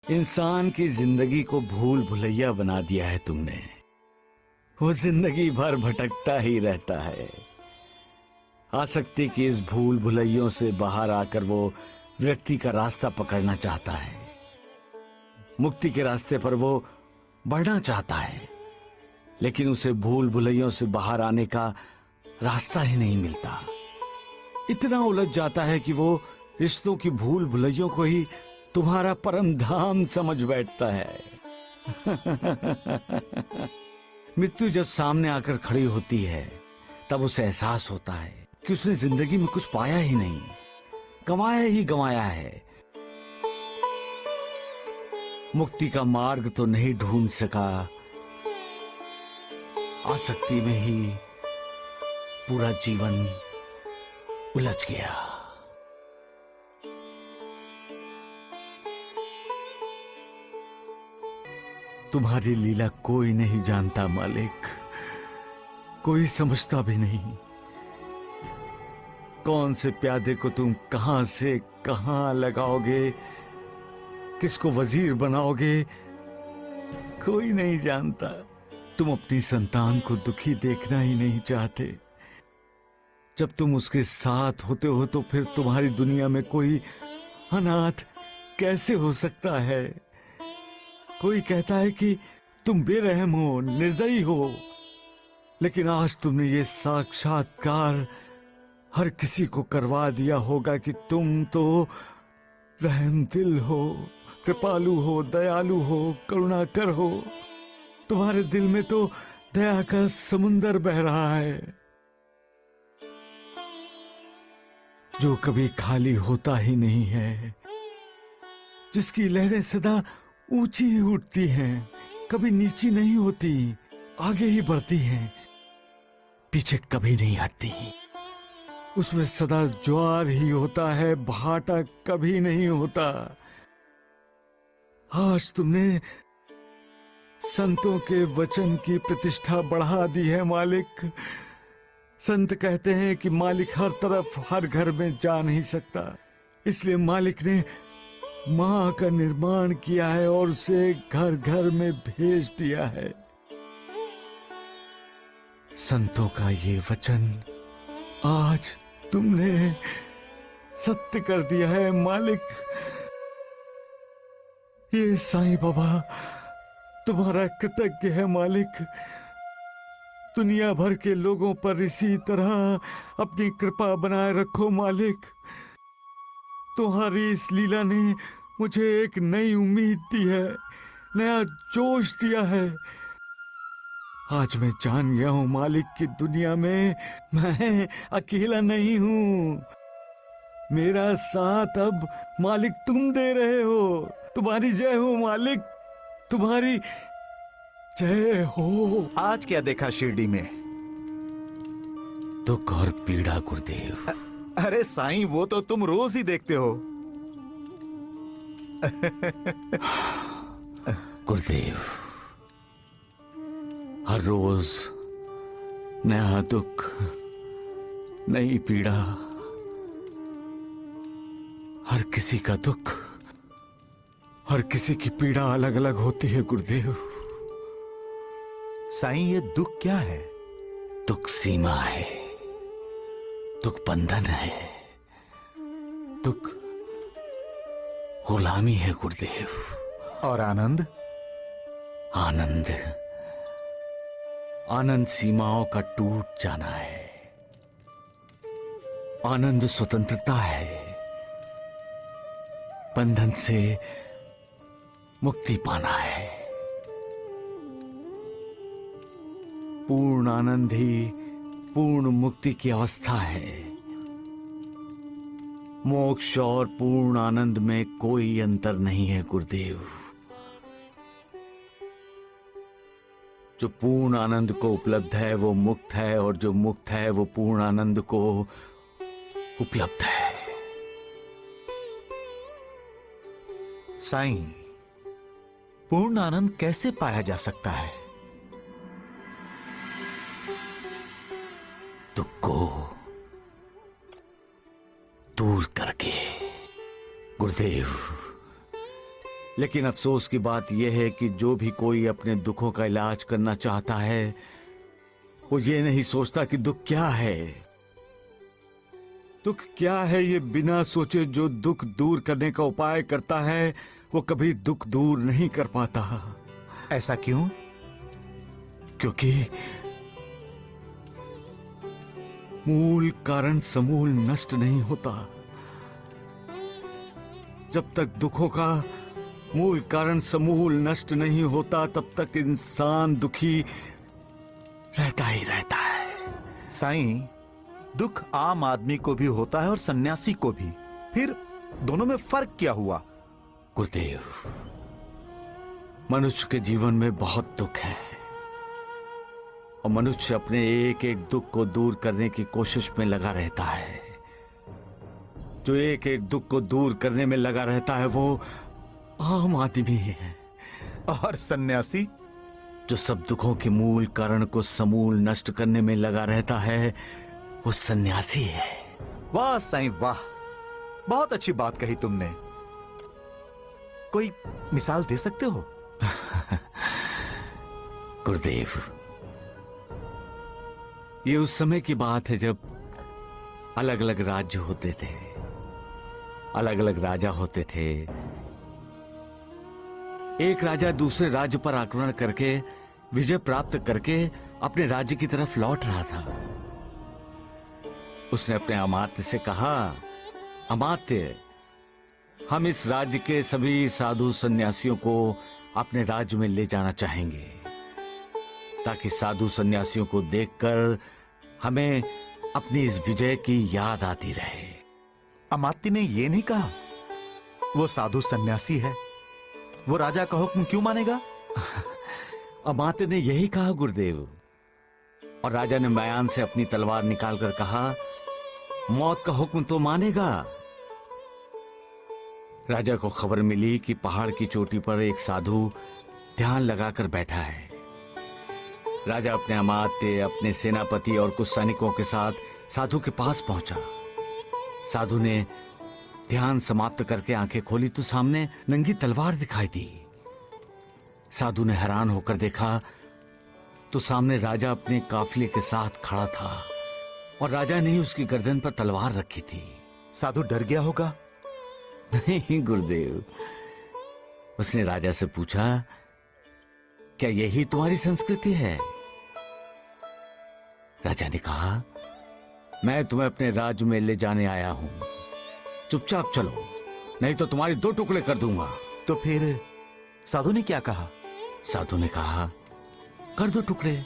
इंसान की जिंदगी को भूल भुलैया बना दिया है तुमने। वो जिंदगी भर भटकता ही रहता है। आसक्ति की इस भूल भुलैयों से बाहर आकर वो व्यक्ति का रास्ता पकड़ना चाहता है। मुक्ति के रास्ते पर वो बढ़ना चाहता है, लेकिन उसे भूल भुलैयों से बाहर आने का रास्ता ही नहीं मिलता। इतना उलझ जाता है कि वो रिश्तों की भूल भुलैयों को ही तुम्हारा परम धाम समझ बैठता है। मृत्यु जब सामने आकर खड़ी होती है तब उसे एहसास होता है कि उसने जिंदगी में कुछ पाया ही नहीं, गंवाया ही गंवाया है। मुक्ति का मार्ग तो नहीं ढूंढ सका, आसक्ति में ही पूरा जीवन उलझ गया। तुम्हारी लीला कोई नहीं जानता मालिक, कोई समझता भी नहीं। कौन से प्यादे को तुम कहां से कहां लगाओगे, किसको वजीर बनाओगे, कोई नहीं जानता। तुम अपनी संतान को दुखी देखना ही नहीं चाहते। जब तुम उसके साथ होते हो तो फिर तुम्हारी दुनिया में कोई अनाथ कैसे हो सकता है? कोई कहता है कि तुम बेरहम हो, निर्दयी हो, लेकिन आज तुमने ये साक्षात्कार हर किसी को करवा दिया होगा कि तुम तो रहमदिल हो, कृपालु हो, दयालु हो, करुणाकर हो। तुम्हारे दिल में तो दया का समुंदर बह रहा है, जो कभी खाली होता ही नहीं है, जिसकी लहरें सदा ऊंची ही उठती हैं, कभी नीची नहीं होती, आगे ही बढ़ती हैं, पीछे कभी नहीं हटती। उसमें सदा ज्वार ही होता है, भाटा कभी नहीं होता। आज तुमने संतों के वचन की प्रतिष्ठा बढ़ा दी है मालिक। संत कहते हैं कि मालिक हर तरफ हर घर में जा नहीं सकता, इसलिए मालिक ने मां का निर्माण किया है और उसे घर घर में भेज दिया है। संतों का ये वचन आज तुमने सत्य कर दिया है मालिक। ये साईं बाबा तुम्हारा कृतज्ञ है मालिक। दुनिया भर के लोगों पर इसी तरह अपनी कृपा बनाए रखो मालिक। तुम्हारी इस लीला ने मुझे एक नई उम्मीद दी है, नया जोश दिया है। आज मैं जान गया हूं मालिक की दुनिया में मैं अकेला नहीं हूं। मेरा साथ अब मालिक तुम दे रहे हो। तुम्हारी जय हो मालिक, तुम्हारी जय हो। आज क्या देखा शिरडी में? दुख और पीड़ा गुरुदेव। अरे साईं, वो तो तुम रोज ही देखते हो। गुरुदेव, हर रोज नया दुख, नई पीड़ा। हर किसी का दुख, हर किसी की पीड़ा अलग अलग होती है गुरुदेव। साईं, ये दुख क्या है? दुख सीमा है, दुख बंधन है, दुख गुलामी है गुरुदेव। और आनंद? आनंद, आनंद सीमाओं का टूट जाना है। आनंद स्वतंत्रता है, बंधन से मुक्ति पाना है। पूर्ण आनंद ही पूर्ण मुक्ति की अवस्था है। मोक्ष और पूर्ण आनंद में कोई अंतर नहीं है गुरुदेव। जो पूर्ण आनंद को उपलब्ध है वो मुक्त है, और जो मुक्त है वो पूर्ण आनंद को उपलब्ध है। साईं, पूर्ण आनंद कैसे पाया जा सकता है? दुख को दूर करके गुरुदेव। लेकिन अफसोस की बात यह है कि जो भी कोई अपने दुखों का इलाज करना चाहता है वो ये नहीं सोचता कि दुख क्या है। दुख क्या है ये बिना सोचे जो दुख दूर करने का उपाय करता है वो कभी दुख दूर नहीं कर पाता। ऐसा क्यों? क्योंकि मूल कारण समूल नष्ट नहीं होता। जब तक दुखों का मूल कारण समूल नष्ट नहीं होता तब तक इंसान दुखी रहता ही रहता है। साईं, दुख आम आदमी को भी होता है और सन्यासी को भी, फिर दोनों में फर्क क्या हुआ? गुरुदेव, मनुष्य के जीवन में बहुत दुख है और मनुष्य अपने एक एक दुख को दूर करने की कोशिश में लगा रहता है। जो एक एक दुख को दूर करने में लगा रहता है वो आम आदमी है। और सन्यासी? जो सब दुखों के मूल कारण को समूल नष्ट करने में लगा रहता है वो सन्यासी है। वाह साईं वाह, बहुत अच्छी बात कही तुमने। कोई मिसाल दे सकते हो? गुरुदेव, ये उस समय की बात है जब अलग अलग राज्य होते थे, अलग अलग राजा होते थे। एक राजा दूसरे राज्य पर आक्रमण करके विजय प्राप्त करके अपने राज्य की तरफ लौट रहा था। उसने अपने अमात्य से कहा, अमात्य, हम इस राज्य के सभी साधु सन्यासियों को अपने राज्य में ले जाना चाहेंगे ताकि साधु सन्यासियों को देखकर हमें अपनी इस विजय की याद आती रहे। अमात्य ने यह नहीं कहा वो साधु सन्यासी है, वो राजा का हुक्म क्यों मानेगा? अमात्य ने यही कहा गुरुदेव। और राजा ने म्यान से अपनी तलवार निकालकर कहा, मौत का हुक्म तो मानेगा। राजा को खबर मिली कि पहाड़ की चोटी पर एक साधु ध्यान लगाकर बैठा है। राजा अपने अमात्य, अपने सेनापति और कुछ सैनिकों के साथ साधु के पास पहुंचा। साधु ने ध्यान समाप्त करके आंखें खोली तो सामने नंगी तलवार दिखाई दी। साधु ने हैरान होकर देखा तो सामने राजा अपने काफिले के साथ खड़ा था और राजा ने उसकी गर्दन पर तलवार रखी थी। साधु डर गया होगा? नहीं गुरुदेव, उसने राजा से पूछा, क्या यही तुम्हारी संस्कृति है? राजा ने कहा, मैं तुम्हें अपने राज्य में ले जाने आया हूं, चुपचाप चलो नहीं तो तुम्हारी दो टुकड़े कर दूंगा। तो फिर साधु ने क्या कहा? साधु ने कहा, कर दो टुकड़े,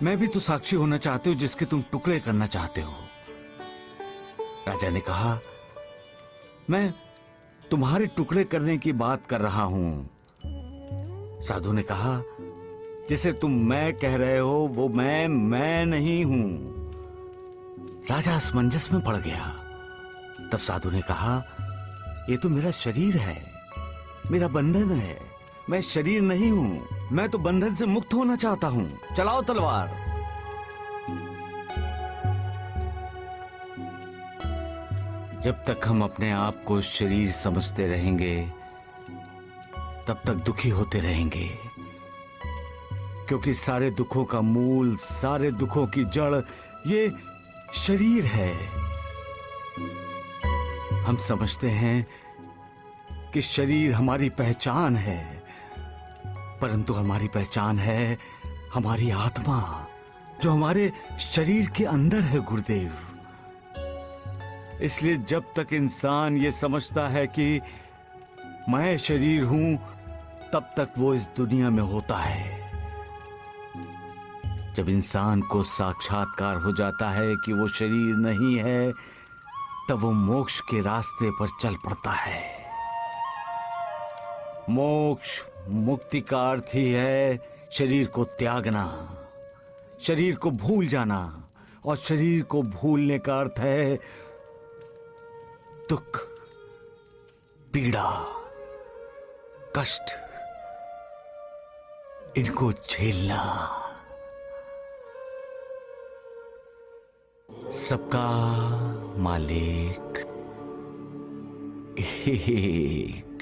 मैं भी तो साक्षी होना चाहती हूं जिसके तुम टुकड़े करना चाहते हो। राजा ने कहा, मैं तुम्हारे टुकड़े करने की बात कर रहा हूं। साधु ने कहा, जिसे तुम मैं कह रहे हो वो मैं नहीं हूं। राजा असमंजस में पड़ गया। तब साधु ने कहा, ये तो मेरा शरीर है, मेरा बंधन है, मैं शरीर नहीं हूं, मैं तो बंधन से मुक्त होना चाहता हूं, चलाओ तलवार। जब तक हम अपने आप को शरीर समझते रहेंगे तब तक दुखी होते रहेंगे, क्योंकि सारे दुखों का मूल, सारे दुखों की जड़ ये शरीर है। हम समझते हैं कि शरीर हमारी पहचान है, परंतु हमारी पहचान है हमारी आत्मा जो हमारे शरीर के अंदर है गुरुदेव। इसलिए जब तक इंसान ये समझता है कि मैं शरीर हूं तब तक वो इस दुनिया में होता है। जब इंसान को साक्षात्कार हो जाता है कि वो शरीर नहीं है तब वो मोक्ष के रास्ते पर चल पड़ता है। मोक्ष, मुक्ति का अर्थ ही है शरीर को त्यागना, शरीर को भूल जाना, और शरीर को भूलने का अर्थ है दुख, पीड़ा, कष्ट, इनको झेलना। सबका मालिक एक